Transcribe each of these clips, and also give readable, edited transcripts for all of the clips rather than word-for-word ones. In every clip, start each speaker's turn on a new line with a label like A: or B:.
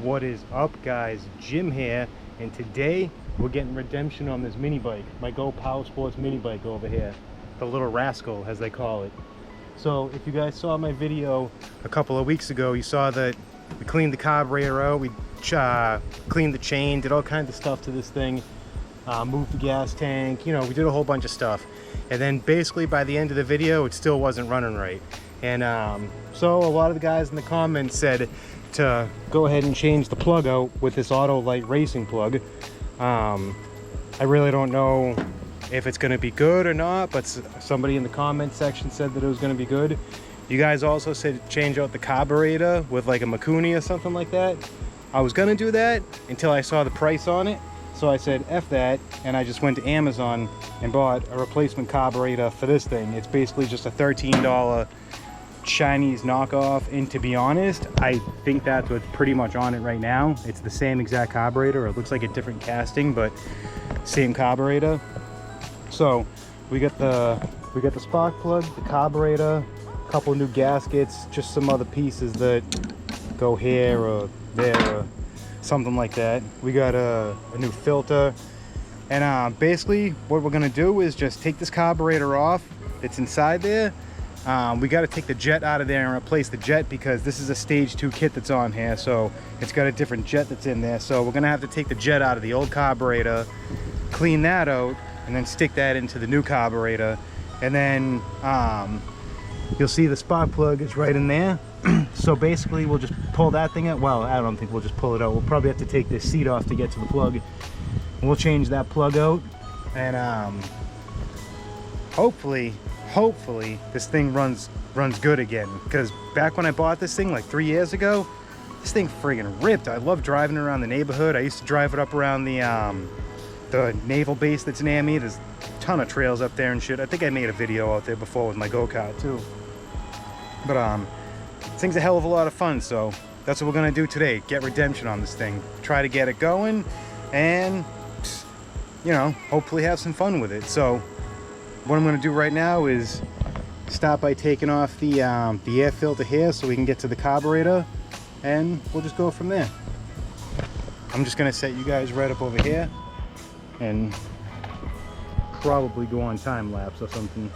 A: What is up, guys? Jim here, and today we're getting redemption on this mini bike, my Go Power Sports mini bike over here, the Lil Rascal as they call it. So if you guys saw my video a couple of weeks ago, you saw that we cleaned the carburetor out, we cleaned the chain, did all kinds of stuff to this thing, moved the gas tank, you know, we did a whole bunch of stuff. And then basically by the end of the video, it still wasn't running right. And so a lot of the guys in the comments said to go ahead and change the plug out with this Autolite Racing plug. I really don't know if it's going to be good or not, but somebody in the comment section said that it was going to be good. You guys also said change out the carburetor with like a Makuni or something like that. I was going to do that until I saw the price on it, so I said F that, and I just went to Amazon and bought a replacement carburetor for this thing. It's basically just a $13 Chinese knockoff, and to be honest, I think that's what's pretty much on it right now. It's the same exact carburetor. It looks like a different casting, but same carburetor. So we got the spark plug, the carburetor, a couple new gaskets, just some other pieces that go here or there or something like that. We got a new filter, and basically what we're gonna do is just take this carburetor off. It's inside there. We got to take the jet out of there and replace the jet because this is a stage 2 kit that's on here, so it's got a different jet that's in there. So we're gonna have to take the jet out of the old carburetor, clean that out, and then stick that into the new carburetor. And then you'll see the spark plug is right in there. So basically we'll just pull that thing out. Well, I don't think we'll just pull it out. We'll probably have to take this seat off to get to the plug. We'll change that plug out, and hopefully this thing runs good again, because back when I bought this thing like 3 years ago, this thing friggin' ripped. I love driving around the neighborhood. I used to drive it up around the naval base that's near me. There's a ton of trails up there and shit. I think I made a video out there before with my go-kart too. But this thing's a hell of a lot of fun, so that's what we're gonna do today. Get redemption on this thing, try to get it going, and you know, hopefully have some fun with it. So what I'm going to do right now is start by taking off the air filter here so we can get to the carburetor, and we'll just go from there. I'm just going to set you guys right up over here and probably go on time lapse or something.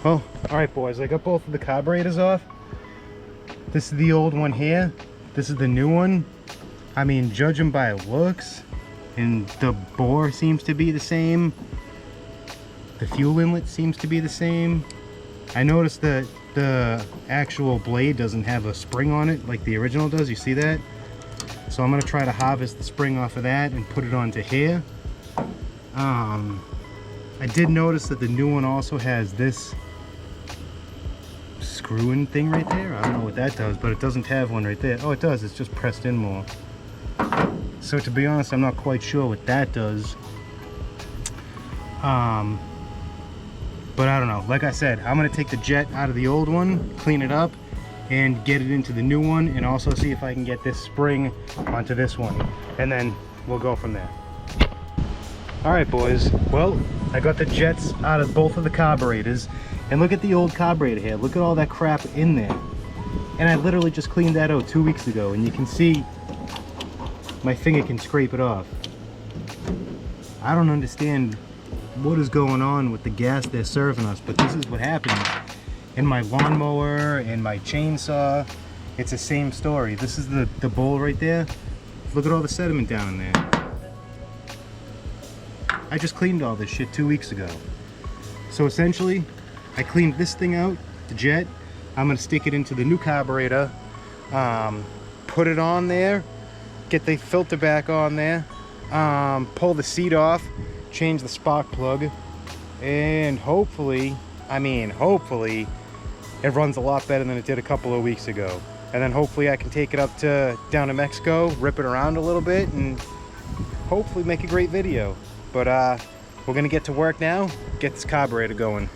A: Well, alright boys, I got both of the carburetors off. This is the old one here. This is the new one. I mean, judging by looks, and the bore seems to be the same. The fuel inlet seems to be the same. I noticed that the actual blade doesn't have a spring on it like the original does. You see that? So I'm going to try to harvest the spring off of that and put it onto here. I did notice that the new one also has this screw-in thing right there. I don't know what that does, but it doesn't have one right there. Oh, it does. It's just pressed in more. So to be honest, I'm not quite sure what that does. But I don't know. Like I said, I'm going to take the jet out of the old one, clean it up, and get it into the new one, and also see if I can get this spring onto this one, and then we'll go from there. All right boys, well, I got the jets out of both of the carburetors, And look at the old carburetor here. Look at all that crap in there. And I literally just cleaned that out 2 weeks ago, and you can see my finger can scrape it off. I don't understand what is going on with the gas they're serving us, but this is what happens. In my lawnmower and my chainsaw, it's the same story. This is the bowl right there. Look at all the sediment down there. I just cleaned all this shit 2 weeks ago. So essentially, I cleaned this thing out, the jet. I'm gonna stick it into the new carburetor, put it on there, get the filter back on there, pull the seat off, change the spark plug, and hopefully it runs a lot better than it did a couple of weeks ago. And then hopefully I can take it up down to Mexico, rip it around a little bit, and hopefully make a great video. But we're gonna get to work now, get this carburetor going.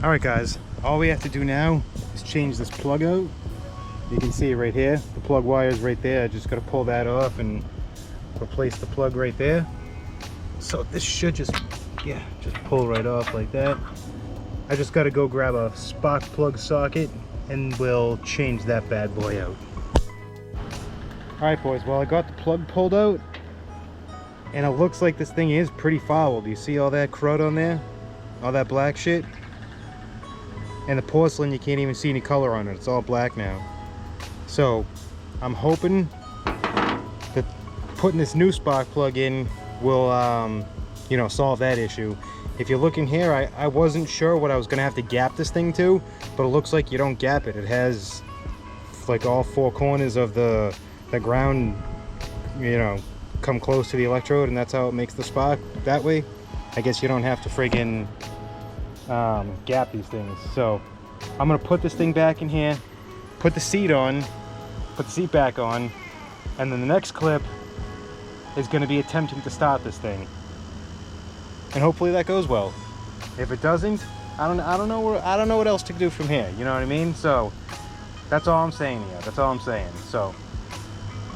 A: All right guys, all we have to do now is change this plug out. You can see it right here, the plug wire is right there. I just got to pull that off and replace the plug right there. So this should just pull right off like that. I just got to go grab a spark plug socket and we'll change that bad boy out. All right boys, well I got the plug pulled out and it looks like this thing is pretty foul. Do you see all that crud on there? All that black shit? And the porcelain, you can't even see any color on it. It's all black now. So I'm hoping that putting this new spark plug in will solve that issue. If you look in here, I wasn't sure what I was gonna have to gap this thing to, but it looks like you don't gap it. It has like all four corners of the ground, come close to the electrode, and that's how it makes the spark that way. I guess you don't have to friggin' gap these things. So I'm gonna put this thing back in here, put the seat on, put the seat back on, and then the next clip is gonna be attempting to start this thing. And hopefully that goes well. If it doesn't, I don't know what else to do from here. You know what I mean? So that's all I'm saying here. That's all I'm saying. So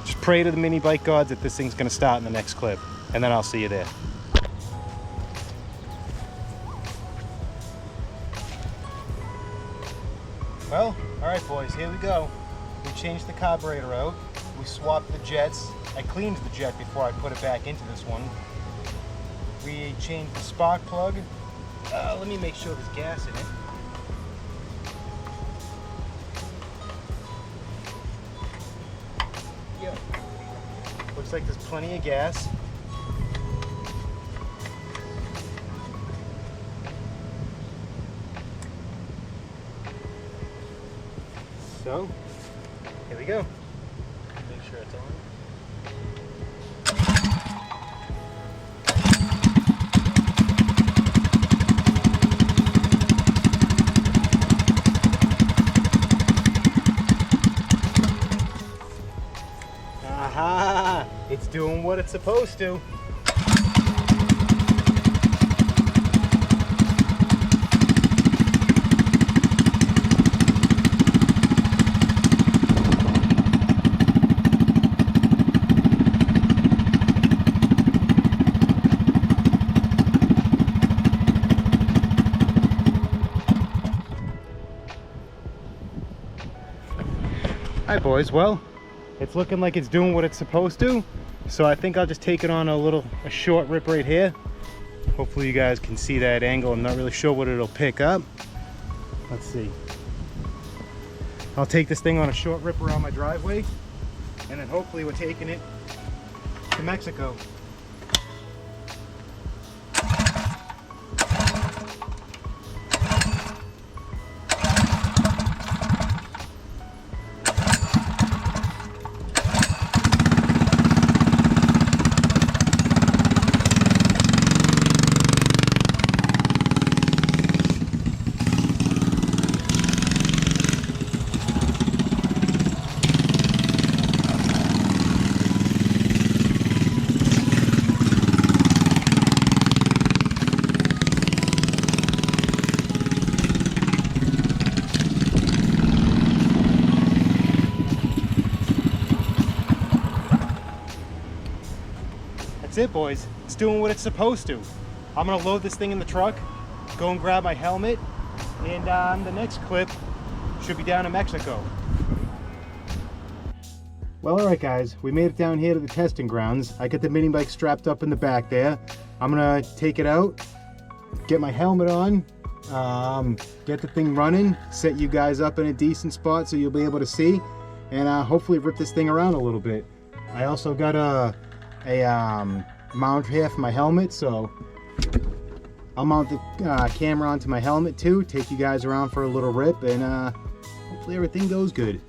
A: just pray to the mini bike gods that this thing's gonna start in the next clip, and then I'll see you there. Well, all right, boys, here we go. We changed the carburetor out. We swapped the jets. I cleaned the jet before I put it back into this one. We changed the spark plug. Let me make sure there's gas in it. Yep. Looks like there's plenty of gas. So, here we go. Make sure it's on. Aha! It's doing what it's supposed to. Alright boys, well, it's looking like it's doing what it's supposed to, so I think I'll just take it on a short rip right here. Hopefully you guys can see that angle. I'm not really sure what it'll pick up. Let's see. I'll take this thing on a short rip around my driveway, and then hopefully we're taking it to Mexico. That's it, boys. It's doing what it's supposed to. I'm gonna load this thing in the truck, go and grab my helmet, and the next clip should be down in Mexico. Well, all right, guys, we made it down here to the testing grounds. I got the mini bike strapped up in the back there. I'm gonna take it out, get my helmet on, get the thing running, set you guys up in a decent spot so you'll be able to see, and hopefully rip this thing around a little bit. I also got a mount here for my helmet, so I'll mount the camera onto my helmet too, take you guys around for a little rip, and hopefully everything goes good.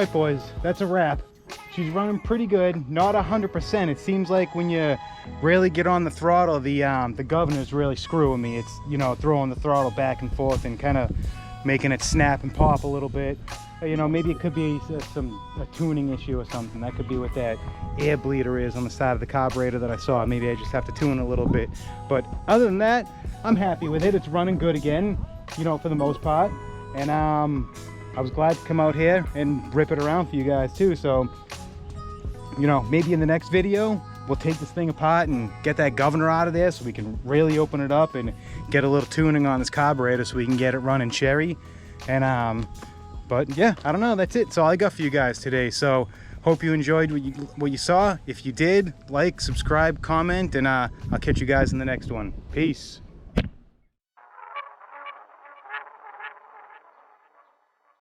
A: right, boys, that's a wrap. She's running pretty good, not 100%. It seems like when you really get on the throttle, the governor's really screwing me. It's, you know, throwing the throttle back and forth and kind of making it snap and pop a little bit. You know, maybe it could be a tuning issue or something. That could be what that air bleeder is on the side of the carburetor that I saw. Maybe I just have to tune it a little bit. But other than that, I'm happy with it. It's running good again, you know, for the most part. And I was glad to come out here and rip it around for you guys too. So, you know, maybe in the next video, we'll take this thing apart and get that governor out of there so we can really open it up and get a little tuning on this carburetor so we can get it running cherry. And but yeah, I don't know, that's it. That's all I got for you guys today. So hope you enjoyed what you saw. If you did, like, subscribe, comment, and I'll catch you guys in the next one. Peace.